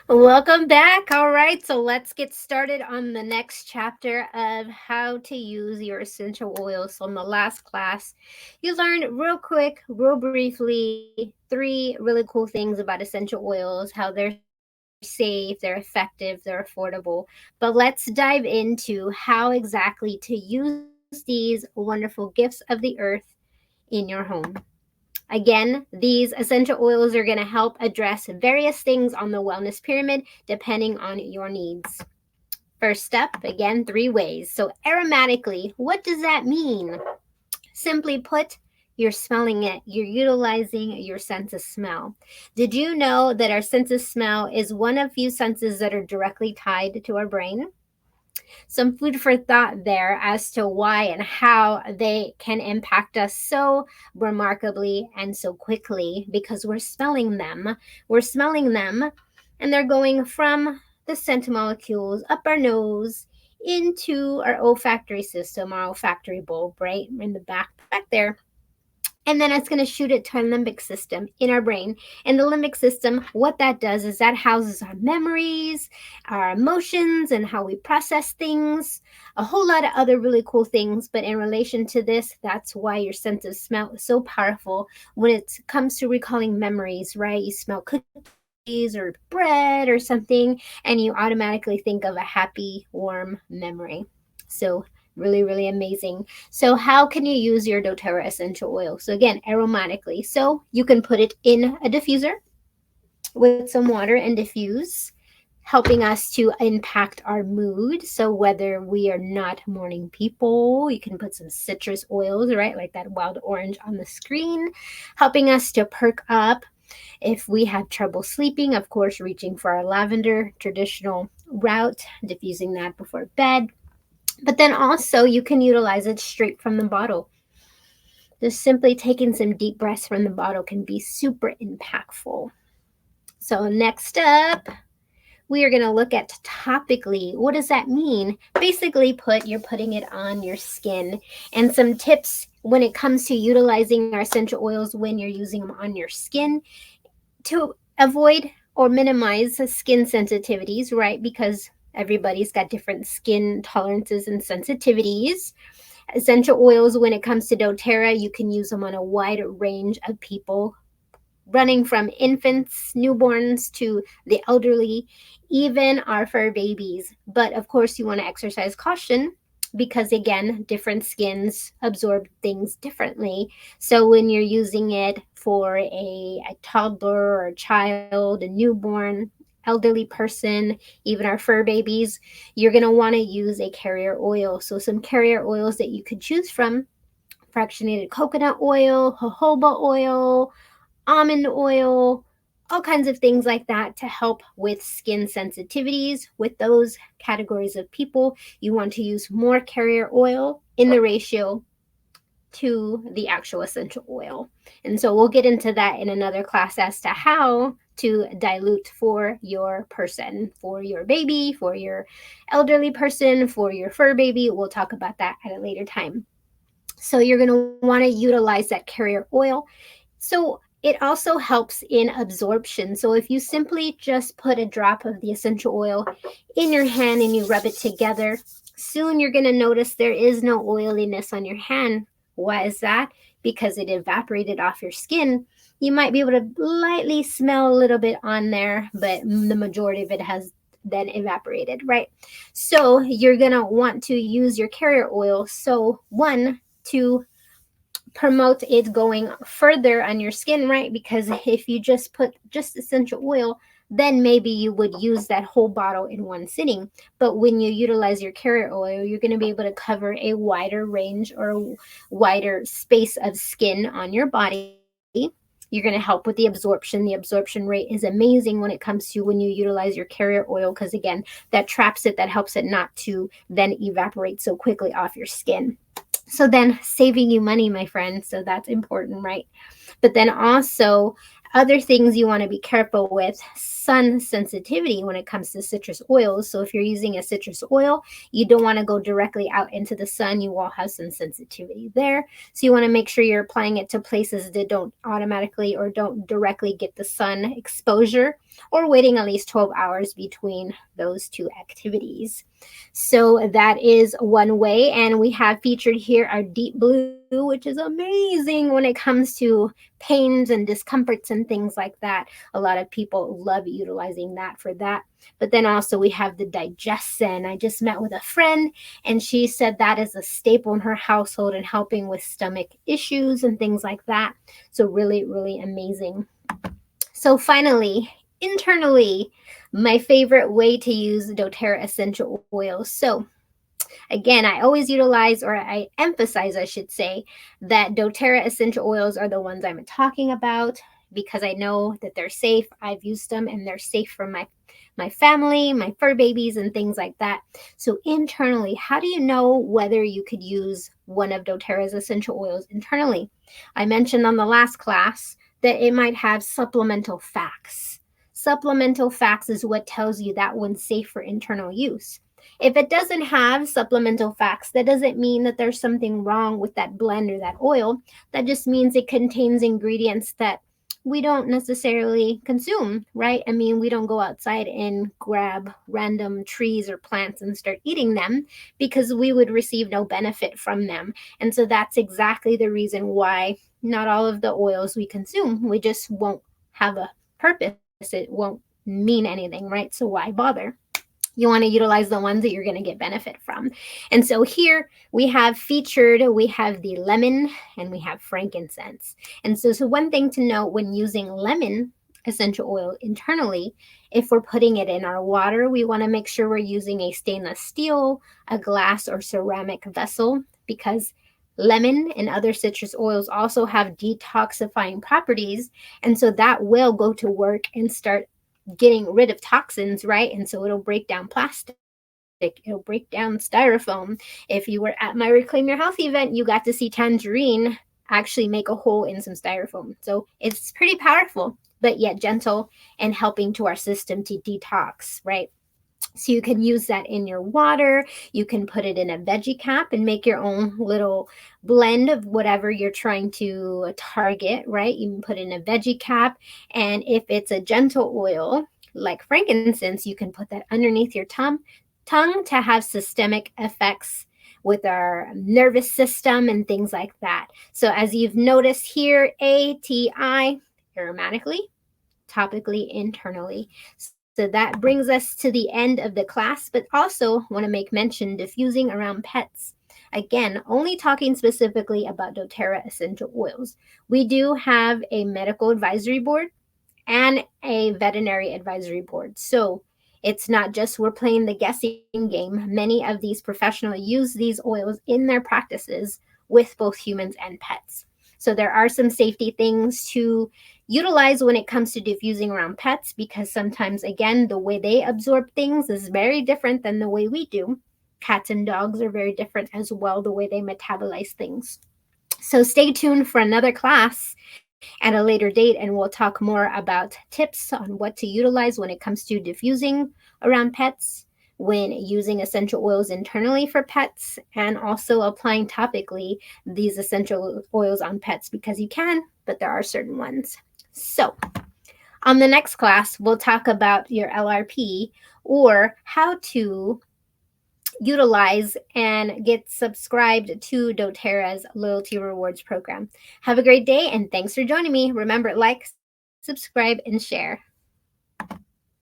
Welcome back. All right, so let's get started on the next chapter of how to use your essential oils. So, in the last class, you learned real quick, real briefly, three really cool things about essential oils, how they're safe, they're effective, they're affordable. But let's dive into how exactly to use these wonderful gifts of the earth in your home. Again, these essential oils are going to help address various things on the wellness pyramid depending on your needs. First step, again, three ways. So, aromatically, what does that mean? Simply put, you're smelling it, you're utilizing your sense of smell. Did you know that our sense of smell is one of few senses that are directly tied to our brain? Some food for thought there as to why and how they can impact us so remarkably and so quickly because we're smelling them. We're smelling them, and they're going from the scent molecules up our nose into our olfactory system, our olfactory bulb, right in the back there, and then it's going to shoot it to our limbic system in our brain. And the limbic system, what that does is that houses our memories, our emotions, and how we process things, a whole lot of other really cool things. But in relation to this, that's why your sense of smell is so powerful when it comes to recalling memories, right? You smell cookies or bread or something, and you automatically think of a happy, warm memory. So really, really amazing. So, how can you use your doTERRA essential oil? So, again, aromatically. So, you can put it in a diffuser with some water and diffuse, helping us to impact our mood. So, whether we are not morning people, you can put some citrus oils, right? Like that wild orange on the screen, helping us to perk up. If we have trouble sleeping, of course, reaching for our lavender traditional route, diffusing that before bed. But then also, you can utilize it straight from the bottle. Just simply taking some deep breaths from the bottle can be super impactful. So, next up, we are going to look at topically. What does that mean? Basically, you're putting it on your skin. And some tips when it comes to utilizing our essential oils when you're using them on your skin to avoid or minimize skin sensitivities, right? Because everybody's got different skin tolerances and sensitivities. Essential oils, when it comes to doTERRA, you can use them on a wide range of people, running from infants, newborns, to the elderly, even our fur babies. But of course, you want to exercise caution because, again, different skins absorb things differently. So when you're using it for a toddler or a child, a newborn, elderly person, even our fur babies, you're going to want to use a carrier oil. So some carrier oils that you could choose from: fractionated coconut oil, jojoba oil, almond oil, all kinds of things like that to help with skin sensitivities. With those categories of people, you want to use more carrier oil in the ratio to the actual essential oil. And so we'll get into that in another class as to how to dilute for your person, for your baby, for your elderly person, for your fur baby. We'll talk about that at a later time. So you're going to want to utilize that carrier oil. So it also helps in absorption. So if you simply just put a drop of the essential oil in your hand and you rub it together, soon you're going to notice there is no oiliness on your hand. Why is that? Because it evaporated off your skin. You might be able to lightly smell a little bit on there, but the majority of it has then evaporated, right? So you're going to want to use your carrier oil. So, one, to promote it going further on your skin, right? Because if you just put just essential oil, then maybe you would use that whole bottle in one sitting. But when you utilize your carrier oil, you're going to be able to cover a wider range or a wider space of skin on your body. You're going to help with the absorption. The absorption rate is amazing when it comes to when you utilize your carrier oil, because again, that traps it, that helps it not to then evaporate so quickly off your skin. So then saving you money, my friend. So that's important, right? But then also, Other things you want to be careful with: sun sensitivity when it comes to citrus oils. So if you're using a citrus oil, you don't want to go directly out into the sun. You will have some sensitivity there. So you want to make sure you're applying it to places that don't automatically or don't directly get the sun exposure, or waiting at least 12 hours between those two activities. So that is one way. And we have featured here our deep blue, which is amazing when it comes to pains and discomforts and things like that. A lot of people love utilizing that for that. But then also we have the digestion. I just met with a friend and she said that is a staple in her household and helping with stomach issues and things like that. So really, really amazing. So finally, internally, my favorite way to use doTERRA essential oils. So again, I always utilize, or I emphasize, I should say, that doTERRA essential oils are the ones I'm talking about because I know that they're safe. I've used them and they're safe for my family, my fur babies, and things like that. So internally, how do you know whether you could use one of doTERRA's essential oils internally? I mentioned on the last class that it might have supplemental facts. Supplemental facts is what tells you that one's safe for internal use. If it doesn't have supplemental facts, that doesn't mean that there's something wrong with that blend or that oil. That just means it contains ingredients that we don't necessarily consume, right? I mean, we don't go outside and grab random trees or plants and start eating them because we would receive no benefit from them. And so that's exactly the reason why not all of the oils we consume, we just won't have a purpose. It won't mean anything, right? So why bother? You want to utilize the ones that you're going to get benefit from. And so here we have featured, we have the lemon and we have frankincense. And so one thing to note when using lemon essential oil internally, if we're putting it in our water, we want to make sure we're using a stainless steel, a glass, or ceramic vessel, because lemon and other citrus oils also have detoxifying properties. And so that will go to work and start getting rid of toxins, right? And so it'll break down plastic. It'll break down styrofoam. If you were at my Reclaim Your Health event, you got to see Tangerine actually make a hole in some styrofoam. So it's pretty powerful, but yet gentle and helping to our system to detox, right? So you can use that in your water. You can put it in a veggie cap and make your own little blend of whatever you're trying to target, right? You can put in a veggie cap. And if it's a gentle oil like frankincense, you can put that underneath your tongue to have systemic effects with our nervous system and things like that. So as you've noticed here, ATI, aromatically, topically, internally. So that brings us to the end of the class, but also want to make mention diffusing around pets. Again, only talking specifically about doTERRA essential oils. We do have a medical advisory board and a veterinary advisory board. So it's not just we're playing the guessing game. Many of these professionals use these oils in their practices with both humans and pets. So there are some safety things to utilize when it comes to diffusing around pets, because sometimes, again, the way they absorb things is very different than the way we do. Cats and dogs are very different as well, the way they metabolize things. So stay tuned for another class at a later date, and we'll talk more about tips on what to utilize when it comes to diffusing around pets, when using essential oils internally for pets, and also applying topically these essential oils on pets, because you can, but there are certain ones. So on the next class, we'll talk about your LRP, or how to utilize and get subscribed to doTERRA's loyalty rewards program. Have a great day, and thanks for joining me. Remember, like, subscribe, and share.